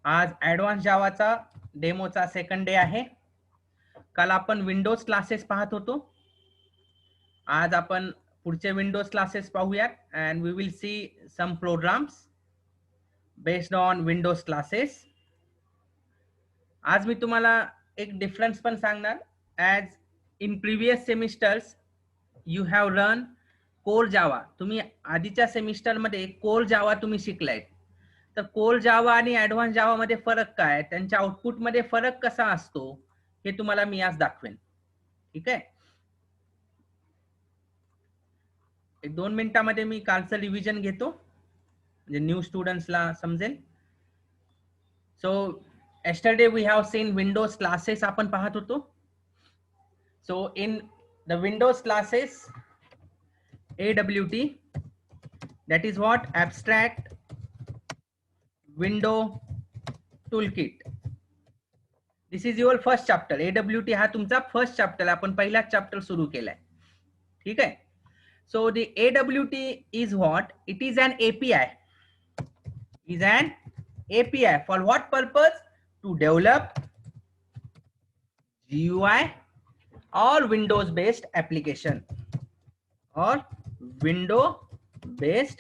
आज advance जावाचा डेमोचा second day आहे. काल आपण विंडोज क्लासेस पाहत होतो. आज आपण पुढचे विंडोज क्लासेस पाहूयात and we will see some programs based on windows classes. आज मी तुम्हाला एक डिफरन्स पण सांगणार. As in previous semesters you have learn core Java. तुम्ही आधीच्या सेमिस्टरमध्ये कोर जावा तुम्ही शिकलाय. तर कोर जावा आणि ऍडव्हान्स जावा मध्ये फरक काय, त्यांच्या आउटपुट मध्ये फरक कसा असतो हे तुम्हाला मी आज दाखवेन. ठीक आहे. एक 2 मिनिटांमध्ये मी कालचं रिव्हिजन घेतो म्हणजे न्यू स्टुडंट्सला समजेल. So yesterday we have seen Windows classes आपण पाहत होतो. So in the Windows classes AWT, that is what abstract window toolkit. This is your first chapter. AWT हा तुमचा फर्स्ट चॅप्टर, आपण पहिलाच चॅप्टर सुरू केलाय. ठीक आहे. So the AWT is what? It is an API. Is an API for what purpose? To develop GUI or Windows based application or window based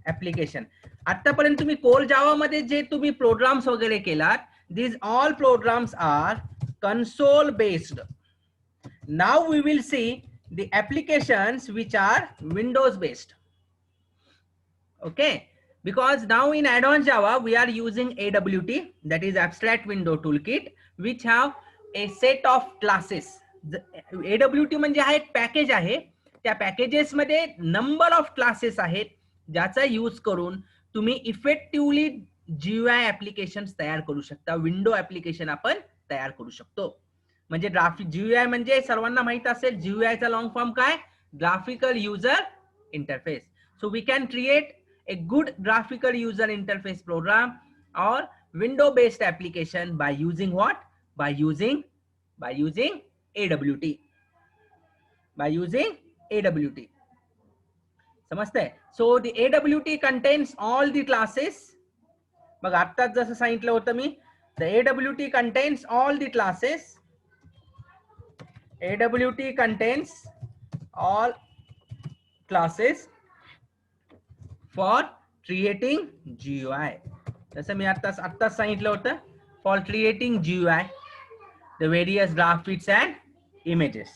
application. आतापर्यंत तुम्ही कोर जावा मध्ये जे तुम्ही प्रोग्राम्स वगैरे केलात, these all programs are console based. Now we will see the applications which are Windows based. Okay, because now in advanced Java we are using AWT, that is abstract window toolkit, which have a set of classes. AWT म्हणजे हा एक package आहे. त्या packages मध्ये number of classes आहेत ज्याचा use करून तुम्ही इफेक्टिव्हली GUI ऍप्लिकेशन्स तयार करू शकता. विंडो ऍप्लिकेशन आपण तयार करू शकतो. म्हणजे ग्राफिक GUI म्हणजे सर्वांना माहित असेल, GUI चा लॉंग फॉर्म काय? Graphical user interface. So we can create a good graphical user interface program or window based application by using what? By using AWT. By using AWT. समजते? So the AWT contains all the classes. मग आत्ताच जसं सांगितलं होतं मी, the AWT contains all the classes. AWT contains all classes for creating GUI. जसं मी आत्ताच सांगितलं होतं, for creating GUI, the various graphics and images.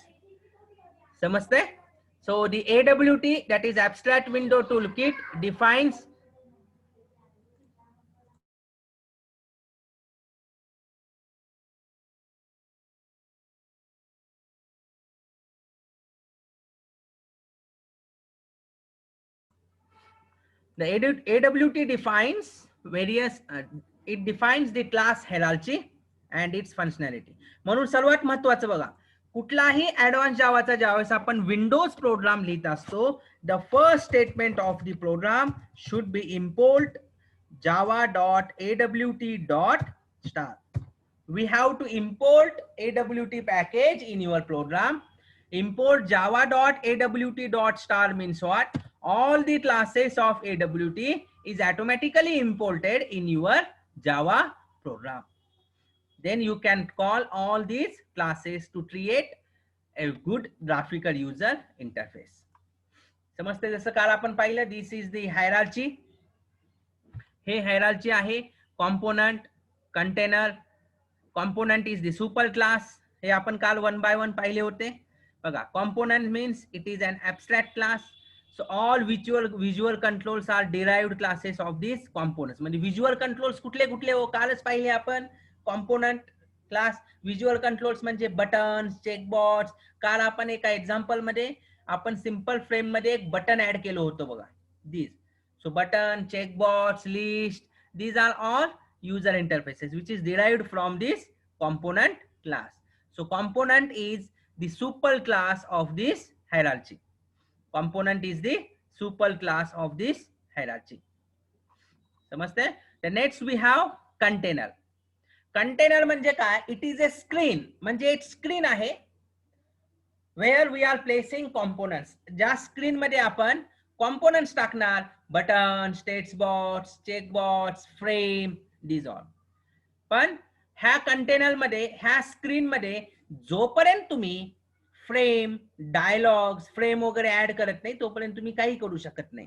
समजते? So the AWT, that is abstract window toolkit, defines the AWT defines various it defines the class hierarchy and its functionality. म्हणून सर्वात महत्त्वाचं बघा, कुठलाही ऍडव्हान्स जावाचा ज्यावेळेस आपण विंडोज प्रोग्राम लिहित असतो, the first statement of the programme should be import java.awt.star. We have to import AWT package in your program. Import java.awt.star means what? All the classes of AWT is automatically imported in your Java program. Then you can call all these classes to create a good graphical user interface. समजते? जसं काल आपण पाहिलं, this is the hierarchy. हे hierarchy आहे. component, container. Component is the super class. हे आपण काल 1 by 1 पाहिले होते. बघा, component means it is an abstract class. So all visual controls are derived classes of these components. म्हणजे visual controls कुठले कुठले हो, कालच पाहिले आपण. component class visual controls म्हणजे बटन्स, चेकबॉक्स. काल आपण एका एक्झाम्पल मध्ये आपण सिंपल फ्रेम मध्ये एक बटन ऍड केलं होतं बघा. दिस. So button, checkbox, list, these are all user interfaces which is derived from this component class. So component is the super class of this hierarchy. Component is the super class of this hierarchy. समजते? The next we have container. Container म्हणजे काय? It is a screen. म्हणजे एक screen आहे where we are placing components. ज्या screen मध्ये आपण components टाकणार, button, text box, check box, frame, these all. पण ह्या कंटेनर मध्ये, ह्या स्क्रीन मध्ये जोपर्यंत तुम्ही फ्रेम, डायलॉग्स, फ्रेम वगैरे ऍड करत नाही तोपर्यंत तुम्ही काही करू शकत नाही.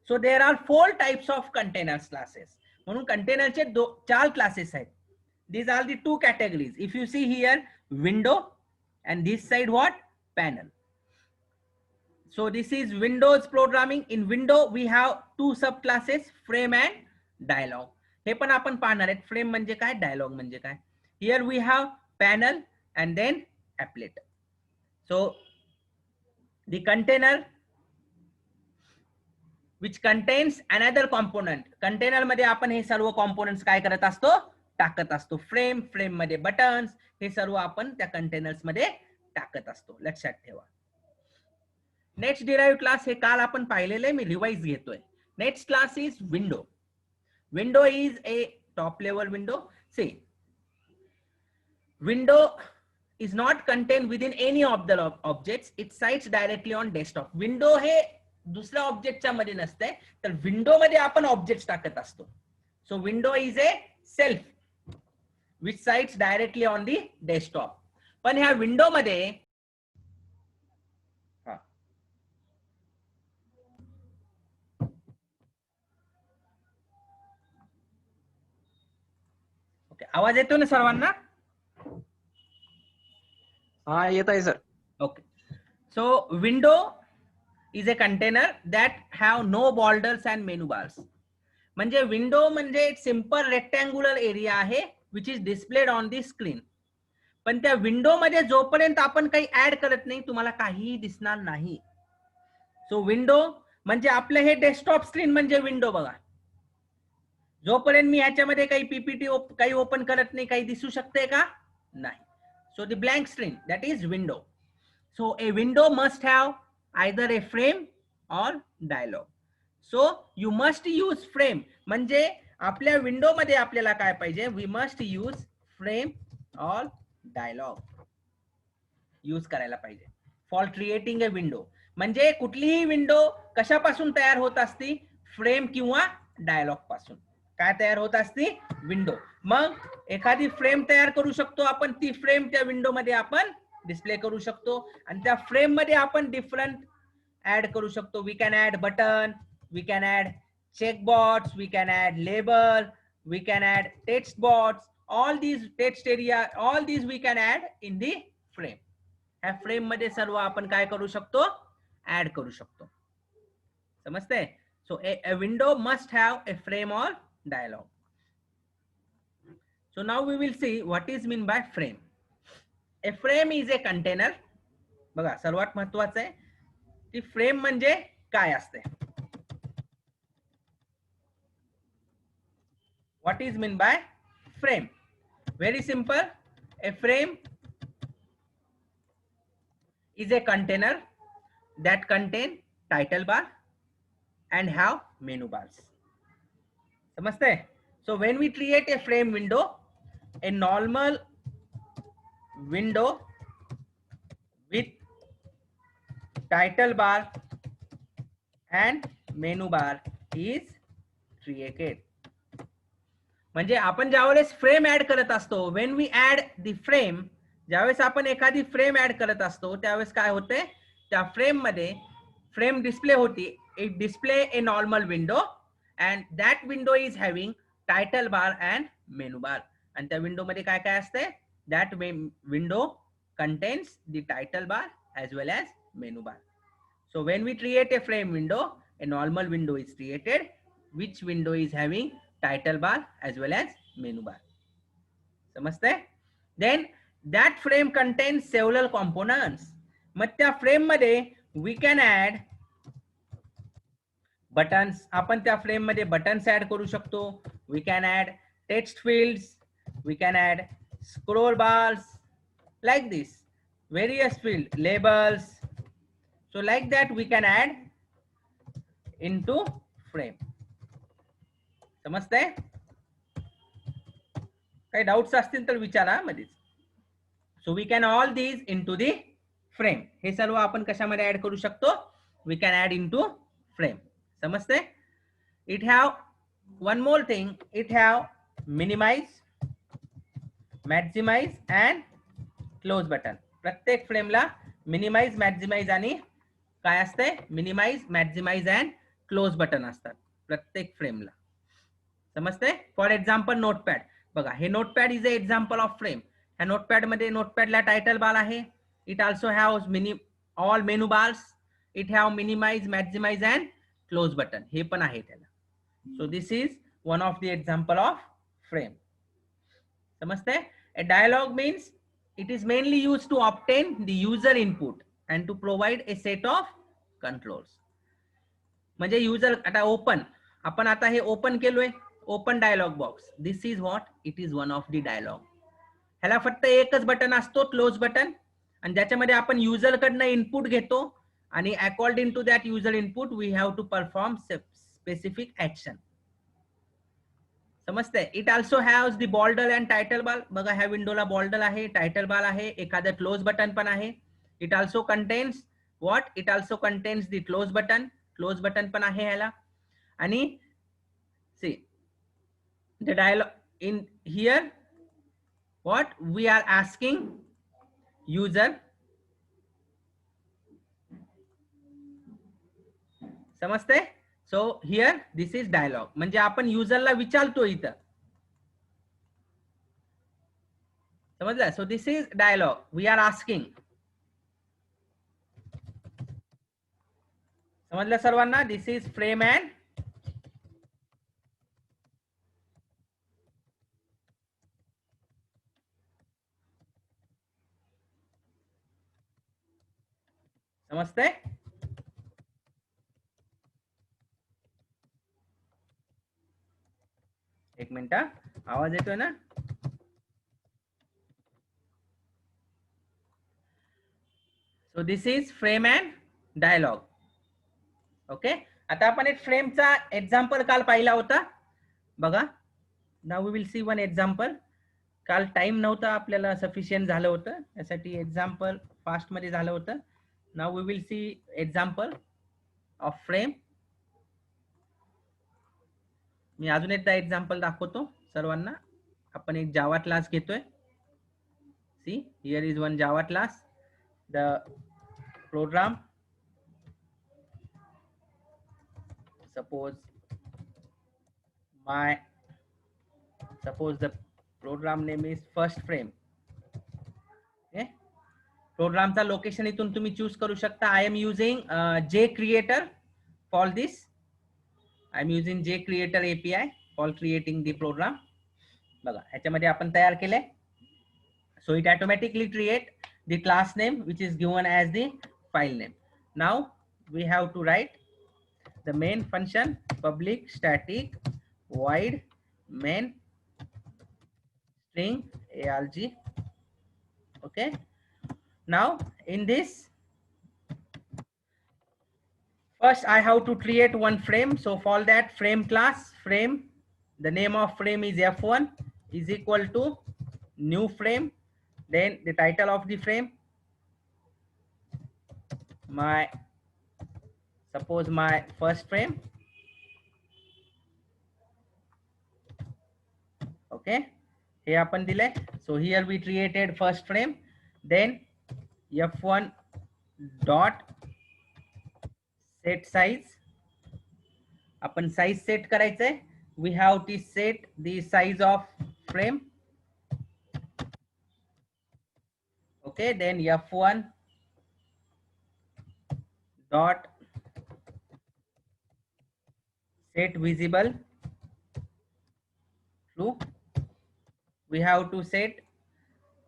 So there are 4 types of containers classes. म्हणून कंटेनरचे 4 क्लासेस आहेत. These are the 2 categories. If you see here, window, and this side what? Panel. So this is Windows programming. In window we have 2 subclasses, frame and dialog. हे पण आपण पाहणार आहेत. Frame म्हणजे काय, डायलॉग म्हणजे काय. Here we have panel and then applet. So the container which contains another component. Container मध्ये आपण हे सर्व कॉम्पोनंट्स काय करत असतो, टाकत असतो. फ्रेम, फ्रेम मध्ये बटन्स, हे सर्व आपण त्या कंटेनर्स मध्ये टाकत असतो. लक्षात ठेवा. नेक्स्ट डिराइव्ह क्लास हे काल आपण पाहिलेले, मी रिवाइज घेतोय. Next class is window. Window is a top level window. See, window is not contained within any of the objects. It sites directly on desktop. Window हे दुसऱ्या ऑब्जेक्टच्या मध्ये नसते, तर विंडो मध्ये आपण ऑब्जेक्ट टाकत असतो. So window is A self which sites directly on the desktop. पण ह्या विंडो मध्ये ओके, आवाज येतो ना सर्वांना? हा, येत आहे sir. Okay. So window is a container that have no borders and menu bars. म्हणजे विंडो म्हणजे एक सिंपल रेक्टँग्युलर एरिया आहे which is displayed on the screen. पण त्या विंडो मध्ये जोपर्यंत आपण काही ऍड करत नाही तुम्हाला काहीही दिसणार नाही. सो विंडो म्हणजे आपलं हे डेस्कटॉप स्क्रीन म्हणजे विंडो. बघा, जोपर्यंत मी ह्याच्यामध्ये काही पीपीटी काही ओपन करत नाही काही दिसू शकते का? नाही. So the blank screen that is window. So a window must have either a frame or dialog. So you must use frame. म्हणजे आपल्या विंडो मध्ये आपल्याला काय पाहिजे, we must use frame or dialog use करायला पाहिजे for creating a window. म्हणजे कुठलीही विंडो कशापासून तयार होत असती, फ्रेम किंवा डायलॉग पासून. काय तयार होत असती? विंडो. मग एखादी फ्रेम तयार करू शकतो आपण, ती फ्रेम त्या विंडो मध्ये आपण डिस्प्ले करू शकतो आणि त्या फ्रेम मध्ये आपण डिफरंट ऍड करू शकतो. We can add button, we can add check box, we can add label, we can add text box, all these text area, all these we can add in the frame. ह्या frame मध्ये सर्व आपण काय करू शकतो, add करू शकतो. समजते? So a window must have a frame or dialog. So now we will see what is mean by frame. A frame is a container. बघा, सर्वात महत्वाचं आहे ती फ्रेम म्हणजे काय असते. What is mean by frame? Very simple. A frame is a container that contain title bar and have menu bars. समझते? So when we create a frame window, a normal window with title bar and menu bar is created. म्हणजे आपण ज्यावेळेस frame add करत असतो, when we add the frame, ज्यावेळेस आपण एखादी frame add करत असतो त्यावेळेस काय होते, त्या फ्रेम मध्ये फ्रेम डिस्प्ले होती. It display a normal window and that window is having title bar and menu बार. आणि त्या विंडो मध्ये काय काय असते, that window contains the title bar as well as menu bar. So when we create a frame window, a normal window is created which window is having title bar as well as menu bar. समजते? Then that frame contains several components. मग त्या frame मध्ये we can add buttons. आपण त्या frame मध्ये buttons add करू शकतो. We can add text fields, we can add scroll bars like this, various field labels. So like that we can add into frame. समजते? काही doubts असतील तर विचारा मध्येच. So we can all these into the frame. हे सर्व आपण कशामध्ये ऍड करू शकतो, we can add into frame. समजते? It have one more thing, it have minimize, maximize and close button. प्रत्येक फ्रेमला मिनिमाइज, मॅक्झिमाइज आणि काय असते, minimize, maximize and close button असतात प्रत्येक फ्रेमला. समजते? फॉर एक्झाम्पल नोटपॅड बघा, हे notepad is a example of frame. ह्या नोटपॅड मध्ये नोटपॅडला टायटल बार आहे. It also haves all menu bars. It have minimize, maximize and close button, हे पण आहे त्याला. So this is one of the example of frame. समजते? A dialog means it is mainly used to obtain the user input and to provide a set of controls. म्हणजे user आता open, आपण आता हे ओपन केलोय, open dialog box. This is what, it is one of the dialog. ह्याला फक्त एकच button असतो, क्लोज बटन, आणि ज्याच्यामध्ये आपण युजर कडनं इनपुट घेतो आणि according to that user input we have to perform specific action. समजते? It also haves the border and title bar. बघा ह्या विंडोला बॉर्डर आहे, टायटल बार आहे, एखादं क्लोज बटन पण आहे. It also contains what, it also contains the close button. Close button पण आहे ह्याला. आणि see the dialog in here what we are asking user. समजते? So here this is dialog, म्हणजे आपण युजरला विचारतो इथं. समजलं? So this is dialog, we are asking. समजलं सर्वांना? दिस इज फ्रेम अँड समजते? एक मिनिट, आवाज येतोय ना? So this is frame and dialog. Okay, आता आपण एक फ्रेमचा एक्झाम्पल काल पाहिला होता बघा. Now we will see one example. काल टाइम नव्हता आपल्याला, सफिशियंट झालं होतं, त्यासाठी एक्झाम्पल फास्ट मध्ये झालं होतं. Now we will see example of frame. मी अजून एकदा एक्झाम्पल दाखवतो सर्वांना. आपण एक जावा क्लास घेतोय. See here is one Java class. The program, suppose the program name is first frame. Okay, प्रोग्रामचा लोकेशन इथून तुम्ही चूज करू शकता. I am using J creator for this. I am using J creator API for creating the program. बघा ह्याच्यामध्ये आपण तयार केलंय. So it automatically create the class name which is given as the file name. Now we have to write the main function public static void main string arg. Okay, now in this first I have to create one frame. So for that frame class, frame, the name of frame is f1 is equal to new frame. Then the title of the frame, suppose my first frame. Okay, हे आपण दिले. So here we created first frame. Then f1 dot set size. आपण size set करायचंय. We have to set the size of frame. Okay, then f1 dot set visible true. We have to set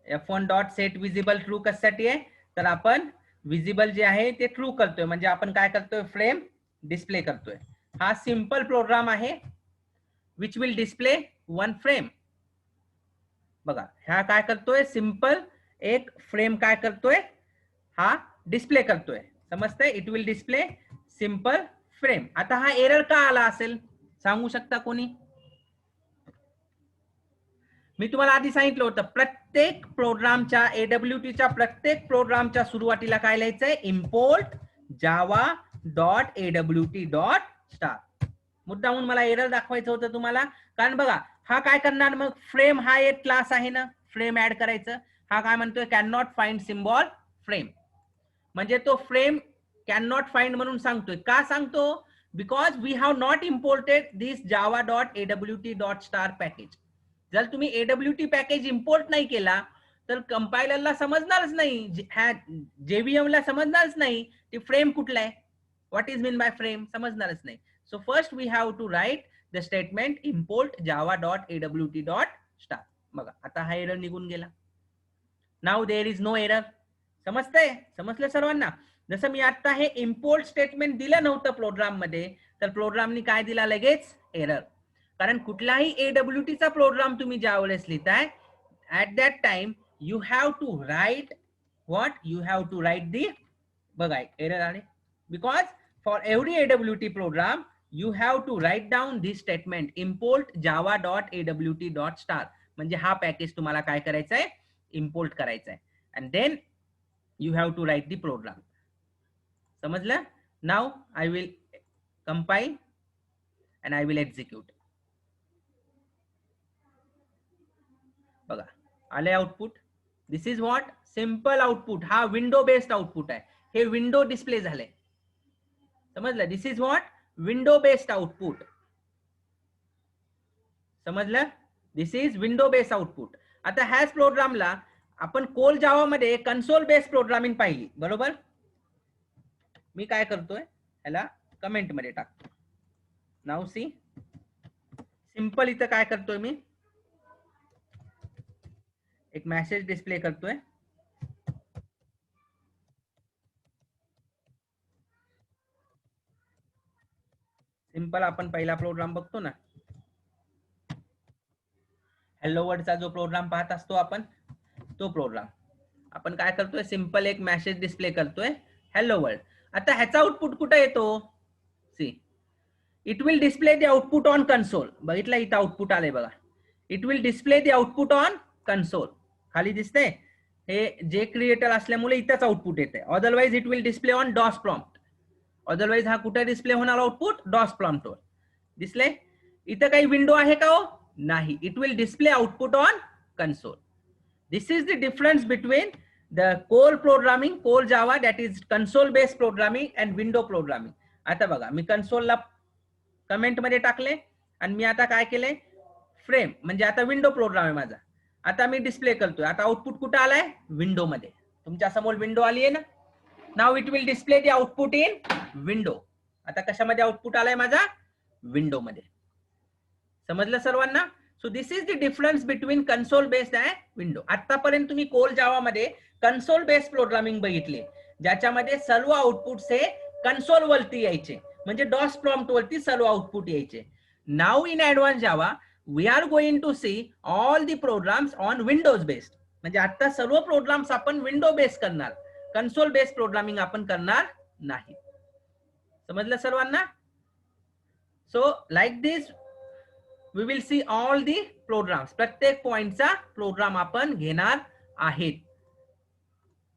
f1 dot set visible true. कशासाठी आहे तर आपण visible जे आहे ते true करतोय, म्हणजे आपण काय करतोय, फ्रेम डिस्प्ले करतोय. हा सिंपल प्रोग्राम आहे which will display one frame. बघा ह्या काय करतोय, सिंपल एक फ्रेम काय करतोय, हा डिस्प्ले करतोय. समजतंय? It will display simple frame. आता हा एरर का आला असेल सांगू शकता कोणी? मी तुम्हाला आधी सांगितलं होतं प्रत्येक प्रोग्रामच्या AWTच्या प्रत्येक प्रोग्रामच्या सुरुवातीला काय लिहायचंय, import Java dot AWT dot star. मुद्दामून मला एरर दाखवायचं होतं तुम्हाला, कारण बघा हा काय करणार, मग फ्रेम हा एक क्लास आहे ना, फ्रेम ऍड करायचं. हा काय म्हणतोय, can not find symbol frame, म्हणजे तो फ्रेम कॅन नॉट फाइंड म्हणून सांगतोय. का सांगतो, because we have not imported this java.awt.star package. जर तुम्ही AWT पॅकेज इम्पोर्ट नाही केला तर कंपायलरला समजणारच नाही, JVM ला समजणारच नाही ती फ्रेम कुठला आहे, what is mean by frame समजणारच नाही. So first we have to write the statement import java.awt.star. बघा आता हा एरर निघून गेला. Now there is no error. समजतंय, समजलं सर्वांना. जसं मी आता हे इम्पोर्ट स्टेटमेंट दिलं नव्हतं प्रोग्राम मध्ये, तर प्रोग्रामनी काय दिला, लगेच एरर. कारण कुठलाही AWT चा प्रोग्राम तुम्ही ज्या वेळेस लिहिताय, at that time you have to write what, you have to write the, बघा एरर आले, because for every AWT program you have to write down this statement import java.awt.star. म्हणजे हा पॅकेज तुम्हाला काय करायचा आहे, इम्पोर्ट करायचा आहे. and then you have to write the program. समजलं. now I will compile and I will execute. बघा आले output. This is what, simple output. हा विंडो बेस्ड आउटपुट आहे, हे विंडो डिस्प्ले झाले. समजलं. This is what, window based output. समजलं. This is window based output. आता ह्याच प्रोग्रामला आपण कोल जावा मध्ये कन्सोल बेस्ड प्रोग्रामिंग पाहिली, बरोबर. मी काय करतोय, ह्याला कमेंट मध्ये टाकतो. नाउ सी, सिंपल इथं काय करतोय मी, एक मेसेज डिस्प्ले करतोय. सिंपल आपण पहिला प्रोग्राम बघतो ना, हॅलो वर्ल्डचा जो प्रोग्राम पाहत असतो आपण, तो प्रोग्राम आपण काय करतोय, सिंपल एक मेसेज डिस्प्ले करतोय, हॅलो वर्ल्ड. आता ह्याचा आउटपुट कुठे येतो, see, it will display the output on console. बघितलं इथं आउटपुट आलंय बघा, it will display the output on console. खाली दिसते, हे जे क्रिएटर असल्यामुळे इथंच आउटपुट येते. Otherwise it will display on DOS prompt. Otherwise हा कुठे डिस्प्ले होणार आउटपुट, डॉस प्रॉम्प्टवर दिसले. इथं काही विंडो आहे का हो, नाही. It will display output on console. This is the difference between the core programming, core Java that is console based programming and window programming. आता बघा मी कन्सोलला कमेंट मध्ये टाकले आणि मी आता काय केलंय, फ्रेम म्हणजे आता विंडो प्रोग्राम आहे माझा. आता मी डिस्प्ले करतोय. आता आउटपुट कुठं आलाय, विंडो मध्ये. तुमच्या समोर विंडो आली आहे ना. Now it will display the output in window. आता कशामध्ये आउटपुट आलाय माझा, विंडो मध्ये. समजलं सर्वांना. So this is the difference between console based and window. आतापर्यंत तुम्ही कोल जावा मध्ये कन्सोल बेस्ड प्रोग्रामिंग बघितले, ज्याच्यामध्ये सर्व आउटपुट्स हे कन्सोल वरती यायचे, म्हणजे डॉस प्रॉम्प्ट वरती सर्व आउटपुट यायचे. Now in advance Java we are going to see all the programs on windows based. म्हणजे आता सर्व प्रोग्राम्स आपण विंडो बेस्ड करणार, कन्सोल बेस्ड प्रोग्रामिंग आपण करणार नाही. समजलं सर्वांना. So like this we will see all the programs. प्रत्येक पॉइंटचा प्रोग्राम आपण घेणार आहेत.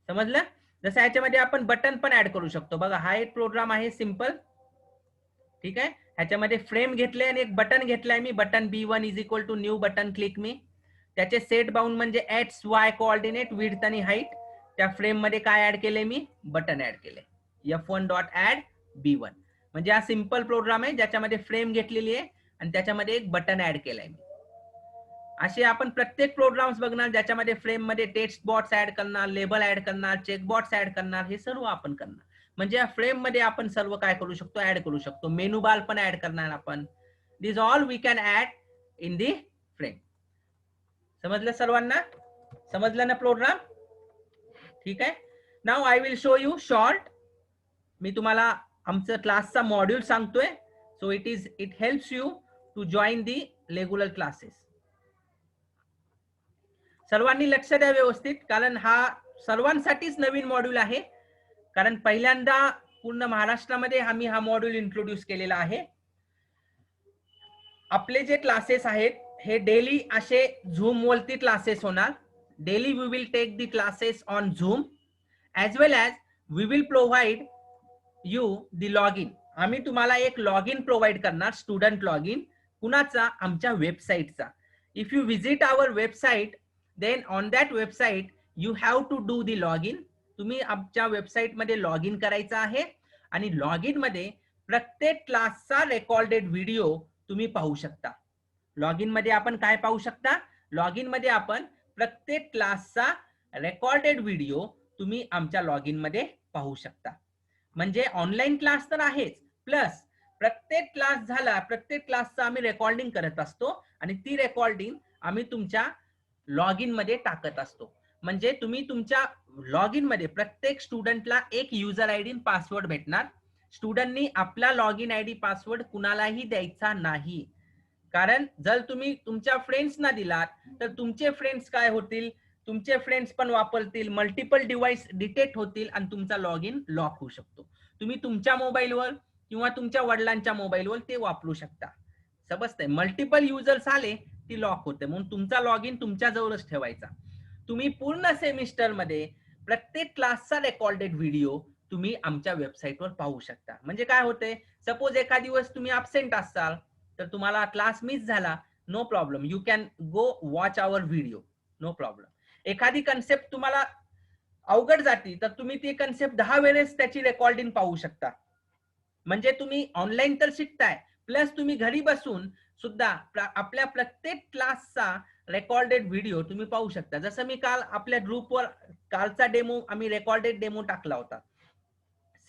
समजलं. जसं ह्याच्यामध्ये आपण बटन पण ऍड करू शकतो. बघा हा एक प्रोग्राम आहे सिंपल, ठीक आहे. ह्याच्यामध्ये फ्रेम घेतले आणि एक बटन घेतलाय मी, button B1 is equal to new button click me. त्याचे सेट बाउंड म्हणजे XY कोऑर्डिनेट, विड्थ आणि हाईट. त्या फ्रेम मध्ये काय ऍड केले मी, बटन ऍड केले, F1 डॉट ऍड B1. म्हणजे हा सिंपल प्रोग्राम आहे ज्याच्यामध्ये फ्रेम घेतलेली आहे आणि त्याच्यामध्ये एक बटन ऍड केलाय मी. असे आपण प्रत्येक प्रोग्राम्स बघणार ज्याच्यामध्ये फ्रेम मध्ये टेक्स्ट बॉक्स ऍड करणार, लेबल ऍड करणार, चेक बॉक्स ऍड करणार, हे सर्व आपण करणार. म्हणजे या फ्रेम मध्ये आपण सर्व काय करू शकतो, ऍड करू शकतो. मेनू बार पण ऍड करणार आपण. This all we can add in the frame. समजलं सर्वांना. समजलं ना प्रोग्राम, ठीक आहे. Now I will show you short. मी तुम्हाला आमचं क्लासचा मॉड्यूल सांगतोय. So it helps you to join the regular classes. सर्वांनी लक्ष द्या व्यवस्थित, कारण हा सर्वांसाठीच नवीन मॉड्यूल आहे. कारण पहिल्यांदा पूर्ण महाराष्ट्रामध्ये आम्ही हा मॉड्यूल इंट्रोड्यूस केलेला आहे. आपले जे क्लासेस आहेत हे डेली असे झूम वरती क्लासेस होणार. Daily we will take the classes on Zoom as well as we will provide you the log in. आम्ही तुम्हाला एक लॉग इन प्रोव्हाइड करणार, स्टुडंट लॉग इन. कुणाचा, आमच्या वेबसाईटचा. If you visit our website then on that website you have to do the log in. तुम्ही आमच्या वेबसाईटमध्ये log in करायचं आहे आणि लॉग इन मध्ये प्रत्येक क्लासचा रेकॉर्डेड व्हिडिओ तुम्ही पाहू शकता. लॉग इन मध्ये आपण काय पाहू शकता? लॉग इन मध्ये आपण प्रत्येक क्लासचा रेकॉर्डेड व्हिडिओ तुम्ही आमच्या लॉग इन मध्ये पाहू शकता. म्हणजे ऑनलाईन क्लास तर आहेच, प्लस प्रत्येक क्लास झाला, प्रत्येक क्लासचं आम्ही रेकॉर्डिंग करत असतो आणि ती रेकॉर्डिंग आम्ही तुमच्या लॉग इन मध्ये टाकत असतो. म्हणजे तुम्ही तुमच्या लॉग इन मध्ये प्रत्येक स्टुडंटला एक युजर आयडी पासवर्ड भेटणार. स्टुडंटनी आपला लॉग इन आयडी पासवर्ड कुणालाही द्यायचा नाही. कारण जर तुम्ही तुमच्या फ्रेंड्सना दिलात तर तुमचे फ्रेंड्स काय होतील, तुमचे फ्रेंड्स पण वापरतील, मल्टिपल डिव्हाइस डिटेक्ट होतील आणि तुमचा लॉग इन लॉक होऊ शकतो. तुम्ही तुमच्या मोबाईलवर किंवा तुमच्या वडिलांच्या मोबाईलवर ते वापरू शकता. समजतंय? मल्टिपल युजर्स आले ती लॉक होते, म्हणून तुमचा लॉग इन तुमच्या जवळच ठेवायचा. तुम्ही पूर्ण सेमिस्टर मध्ये प्रत्येक क्लासचा रेकॉर्डेड व्हिडिओ तुम्ही आमच्या वेबसाईटवर पाहू शकता. म्हणजे काय होते, सपोज एका दिवस तुम्ही अब्सेंट असाल तर तुम्हाला क्लास मिस झाला, no problem, you can go watch our video, no problem. एखादी कन्सेप्ट तुम्हाला अवघड जाती तर तुम्ही ती कन्सेप्ट 10 वेळेस त्याची रेकॉर्डिंग पाहू शकता. म्हणजे तुम्ही ऑनलाईन तर शिकताय, प्लस तुम्ही घरी बसून सुद्धा आपल्या प्रत्येक क्लासचा रेकॉर्डेड व्हिडिओ तुम्ही पाहू शकता. जसं मी काल आपल्या ग्रुपवर कालचा डेमो आम्ही रेकॉर्डेड डेमो टाकला होता,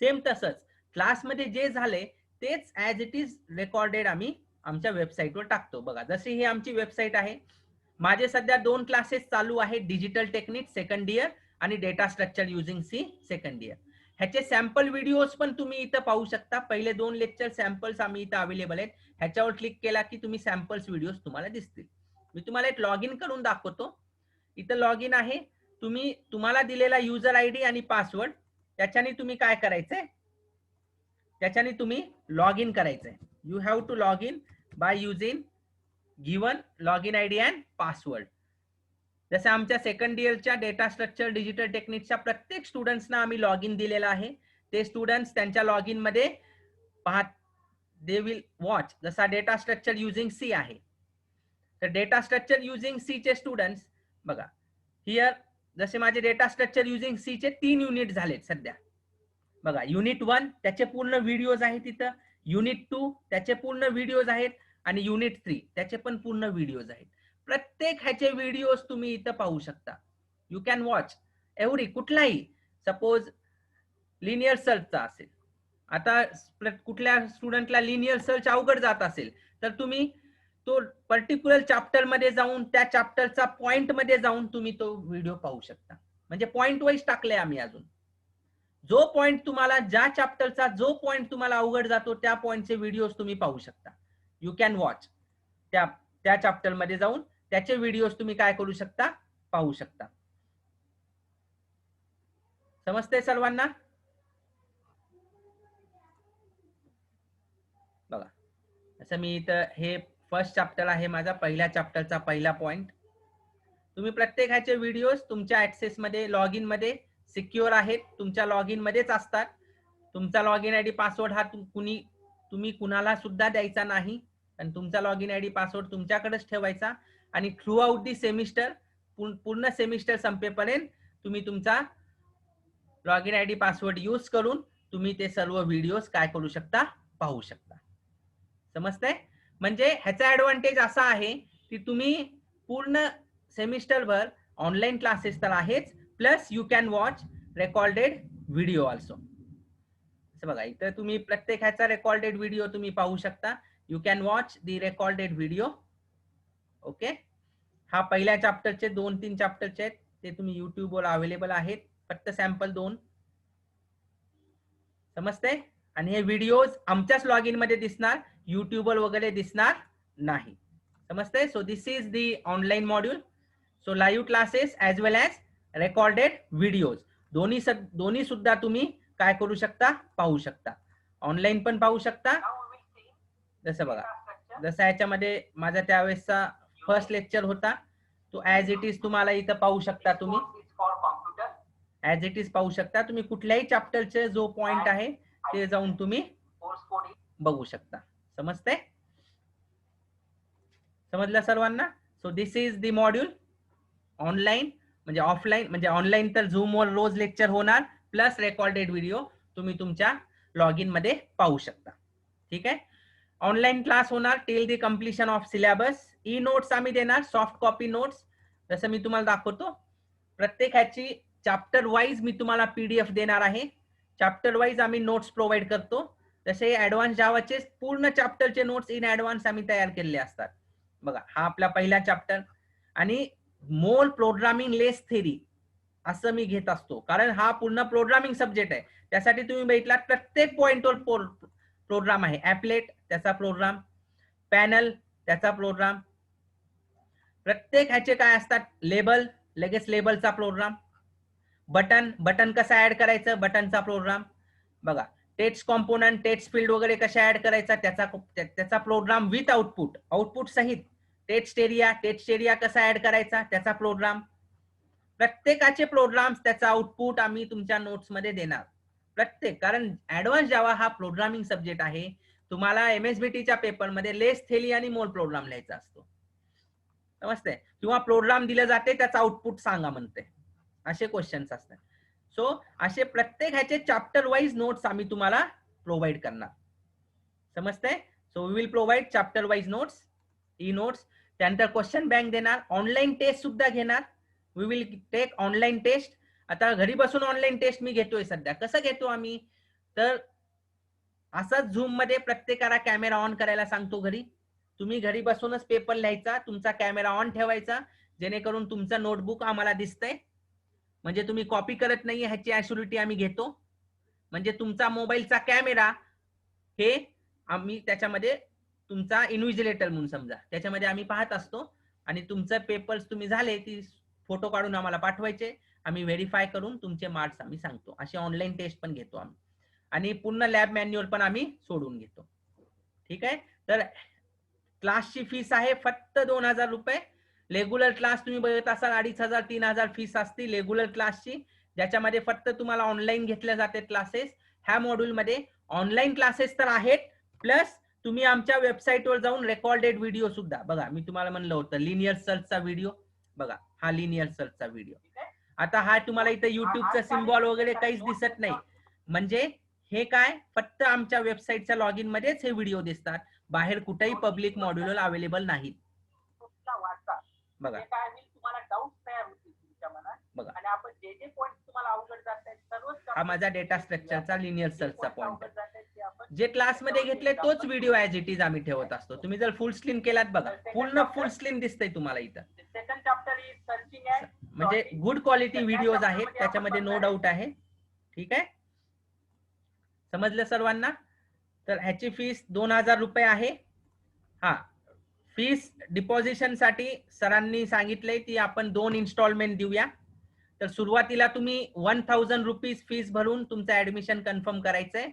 सेम तसंच क्लासमध्ये जे झाले तेच ऍज इट इज रेकॉर्डेड आम्ही आमच्या वेबसाईटवर टाकतो. बघा, जशी ही आमची वेबसाईट आहे. माझे सध्या 2 क्लासेस चालू आहेत, डिजिटल टेक्निक सेकंड इयर आणि data structure using C second year. ह्याचे सॅम्पल व्हिडिओज पण तुम्ही इथं पाहू शकता. पहिले 2 लेक्चर सॅम्पल्स आम्ही इथं अवेलेबल आहेत. ह्याच्यावर क्लिक केला की तुम्ही सॅम्पल्स व्हिडिओज तुम्हाला दिसतील. मी तुम्हाला एक लॉग इन करून दाखवतो. इथं लॉग इन आहे. तुम्हाला दिलेला युजर आयडी आणि पासवर्ड, त्याच्याने तुम्ही काय करायचंय, त्याच्याने तुम्ही लॉग इन करायचंय. You have to log in by using given log in ID and password. जसं आमच्या सेकंड इयरच्या डेटा स्ट्रक्चर डिजिटल टेक्निकच्या प्रत्येक स्टुडंट्सना आम्ही लॉग इन दिलेला आहे. ते स्टुडंट्स त्यांच्या लॉग इन मध्ये पाहत, दे विल वॉच. जसा डेटा स्ट्रक्चर युजिंग सी आहे, तर डेटा स्ट्रक्चर युजिंग सी चे स्टुडंट्स बघा, हियर जसे माझे डेटा स्ट्रक्चर युजिंग सी चे 3 युनिट झालेत सध्या. बघा, युनिट 1 त्याचे पूर्ण व्हिडिओज आहेत तिथं, युनिट 2 त्याचे पूर्ण व्हिडिओज आहेत आणि युनिट 3 त्याचे पण पूर्ण व्हिडिओज आहेत. प्रत्येक ह्याचे व्हिडिओज तुम्ही इथं पाहू शकता. यू कॅन वॉच एव्हरी, कुठलाही, सपोज लिनियर सर्चचा असेल, आता कुठल्या स्टुडंटला लिनियर सर्च अवघड जात असेल तर तुम्ही तो पर्टिक्युलर चॅप्टर मध्ये जाऊन त्या चॅप्टरचा पॉइंट मध्ये जाऊन तुम्ही तो व्हिडिओ पाहू शकता. म्हणजे पॉइंट वाईज टाकले आम्ही. अजून जो पॉइंट तुम्हाला, ज्या चॅप्टरचा जो पॉइंट तुम्हाला अवघड जातो त्या पॉइंटचे व्हिडिओज तुम्ही पाहू शकता. You can watch. त्या चॅप्टर मध्ये जाऊन त्याचे व्हिडिओज तुम्ही काय करू शकता, पाहू शकता. समजते सर्वांना? बघा, असं मी इथं, हे फर्स्ट चॅप्टर आहे माझा, पहिल्या चॅप्टरचा पहिला पॉइंट. तुम्ही प्रत्येक ह्याचे व्हिडिओज तुमच्या ऍक्सेस मध्ये, लॉग इन मध्ये सिक्युअर आहेत, तुमच्या लॉग इन मध्येच असतात. तुमचा लॉग इन आयडी पासवर्ड हा तुम्ही कुणाला सुद्धा द्यायचा नाही, आणि तुमचा लॉग इन आयडी पासवर्ड तुमच्याकडेच ठेवायचा. आणि थ्रू आउट दी सेमिस्टर, पूर्ण सेमिस्टर संपेपर्यंत तुम्ही तुमचा log in ID password use करून तुम्ही ते सर्व व्हिडिओज काय करू शकता, पाहू शकता. समजतंय? म्हणजे ह्याचा ऍडव्हान्टेज असा आहे की तुम्ही पूर्ण सेमिस्टर भर ऑनलाईन क्लासेस तर आहेच, plus you can watch recorded video also. बघा, इथं तुम्ही प्रत्येक ह्याचा रेकॉर्डेड व्हिडिओ तुम्ही पाहू शकता. You can watch the recorded video. Okay, हा पहिल्या चॅप्टरचे 2-3 चॅप्टरचे आहेत, ते तुम्ही युट्यूबवर अवेलेबल आहेत, फक्त सॅम्पल 2. समजते? आणि हे व्हिडिओज आमच्याच लॉग इन मध्ये दिसणार, युट्यूबवर वगैरे दिसणार नाही. समजते? So this is the online module. So live classes as well as recorded videos दोन्ही सुद्धा तुम्ही काय करू शकता, पाहू शकता. ऑनलाईन पण पाहू शकता. जसं बघा, जसं याच्यामध्ये माझा त्यावेळेसचा फर्स्ट लेक्चर होता, तो ऍज इट इज तुम्हाला इथं पाहू शकता. तुम्ही ऍज इट इज पाहू शकता. तुम्ही कुठल्याही चॅप्टरचे जो पॉइंट आहे ते जाऊन तुम्ही बघू शकता. समजते? समजलं सर्वांना? So this is the module. Online म्हणजे ऑफलाईन म्हणजे ऑनलाईन तर झूमवर रोज लेक्चर होणार, प्लस रेकॉर्डेड व्हिडिओ तुम्ही तुमच्या लॉग इन मध्ये पाहू शकता. ठीक आहे. ऑनलाईन क्लास होणार till the completion of syllabus. E notes आम्ही देणार, सॉफ्ट कॉपी नोट्स. जसं मी तुम्हाला दाखवतो, प्रत्येक ह्याची चॅप्टर वाईज मी तुम्हाला पीडीएफ देणार आहे. चॅप्टर वाईज आम्ही नोट्स प्रोव्हाइड करतो. जसे ऍडव्हान्स जावाचे पूर्ण चॅप्टरचे नोट्स इन ऍडव्हान्स आम्ही तयार केलेले असतात. बघा, हा आपला पहिला चॅप्टर. आणि मोर प्रोग्रामिंग लेस थेरी असं मी घेत असतो, कारण हा पूर्ण प्रोग्रामिंग सब्जेक्ट आहे. त्यासाठी तुम्ही बघितलात प्रत्येक पॉइंटवर प्रोग्राम आहे. ऍपलेट त्याचा प्रोग्राम, पॅनल त्याचा प्रोग्राम, प्रत्येक ह्याचे काय असतात, लेबल लगेच लेबलचा प्रोग्राम, बटन कसं ऍड करायचं बटनचा प्रोग्राम. बघा, टेक्स्ट कॉम्पोनंट, टेक्स्ट फील्ड वगैरे कशा ऍड करायचा त्याचा प्रोग्राम विथ आउटपुट सहित. टेक्स्ट एरिया कसा ऍड करायचा त्याचा प्रोग्राम. प्रत्येकाचे प्रोग्राम्स त्याचा आउटपुट आम्ही तुमच्या नोट्स मध्ये देणार प्रत्येक, कारण ऍडव्हान्स जावा हा प्रोग्रामिंग सब्जेक्ट आहे. तुम्हाला एमएसबीटीच्या पेपरमध्ये लेस थेरी आणि मोर प्रोग्राम लिहायचा असतो, समजते, किंवा प्रोग्राम दिले जाते त्याचा आउटपुट सांगा म्हणते, असे क्वेश्चन्स असतात. सो असे प्रत्येक ह्याचे चॅप्टर वाईज नोट्स आम्ही तुम्हाला प्रोव्हाइड करणार, समजते. So we will provide chapter wise notes, e notes. त्यानंतर क्वेश्चन बँक देणार, ऑनलाईन टेस्ट सुद्धा घेणार. We will take online test. आता घरी बसून ऑनलाईन टेस्ट मी घेतोय सध्या. कसं घेतो आम्ही, तर असंच झूम मध्ये प्रत्येकाला कॅमेरा ऑन करायला सांगतो घरी. तुम्ही घरी बसूनच पेपर लिहायचा, तुमचा कॅमेरा ऑन ठेवायचा, जेणेकरून तुमचं नोटबुक आम्हाला दिसतंय, म्हणजे तुम्ही कॉपी करत नाही ह्याची ऍश्युरिटी आम्ही घेतो. म्हणजे तुमचा मोबाईलचा कॅमेरा हे आम्ही त्याच्यामध्ये तुमचा इन्व्हिजिलेटर म्हणून समजा, त्याच्यामध्ये आम्ही पाहत असतो. आणि तुमचं पेपर्स तुम्ही झाले ती फोटो काढून आम्हाला पाठवायचे, आम्ही व्हेरीफाय करून तुमचे मार्क्स आम्ही सांगतो. अशी ऑनलाईन टेस्ट पण घेतो आम्ही, आणि पूर्ण लॅब मॅन्युअल पण आम्ही सोडून घेतो. ठीक आहे. तर क्लासची फीस आहे फक्त 2000 रुपये. रेग्युलर क्लास तुम्ही बघत असाल 2500 3000 फीस असते रेग्युलर क्लासची, ज्याच्यामध्ये फक्त तुम्हाला ऑनलाईन घेतले जाते क्लासेस. ह्या मॉड्यूल मध्ये ऑनलाईन क्लासेस तर आहेत, प्लस तुम्ही आमच्या वेबसाईटवर जाऊन रेकॉर्डेड व्हिडिओ सुद्धा बघा. मी तुम्हाला म्हणलं होतं लिनियर सर्चचा व्हिडिओ बघा, हा लिनियर सर्चचा व्हिडिओ. आता हा तुम्हाला इथे युट्यूबचा सिम्बॉल वगैरे काहीच दिसत नाही, म्हणजे हे काय, फक्त आमच्या वेबसाईटच्या लॉग इन मध्येच हे व्हिडिओ दिसतात, बाहेर कुठेही पब्लिक मॉड्यूल अवेलेबल नाहीत. बघा तुम्हाला डाऊट तयार होतील तुमच्या मनात, बघा, आणि आपण जे जे पॉइंट तुम्हाला अवघड जात आहेत सर्वच हा माझा डेटा स्ट्रक्चरचा लिनियर सर्चचा पॉइंट आहे. ते आपण जे क्लासमध्ये घेतले तोच व्हिडिओ ऍज इट इज आम्ही ठेवत असतो. तुम्ही जर फुल स्क्रीन केलात बघा, पूर्ण फुल स्क्रीन दिसतंय तुम्हाला इथं. Second chapter is searching and म्हणजे गुड क्वालिटी व्हिडिओज आहेत त्याच्यामध्ये, नो डाऊट आहे. ठीक आहे, समजलं सर्वांना. तर ह्याची फीस 2000 रुपये आहे. हा, फीस डिपॉझिशन साठी सरांनी सांगितलंय की आपण 2 इन्स्टॉलमेंट देऊया. तर सुरुवातीला तुम्ही 1000 रुपीज फीस भरून तुमचं ऍडमिशन कन्फर्म करायचंय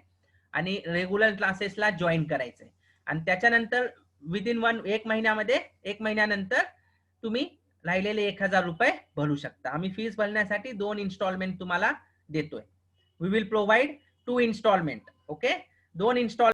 आणि रेग्युलर क्लासेसला जॉईन करायचंय. आणि त्याच्यानंतर विदिन एक महिन्यानंतर तुम्ही राहिलेले 1000 रुपये भरू शकता. आम्ही फीस भरण्यासाठी 2 इन्स्टॉलमेंट तुम्हाला देतोय. We will provide 2 installment. Okay, 2 install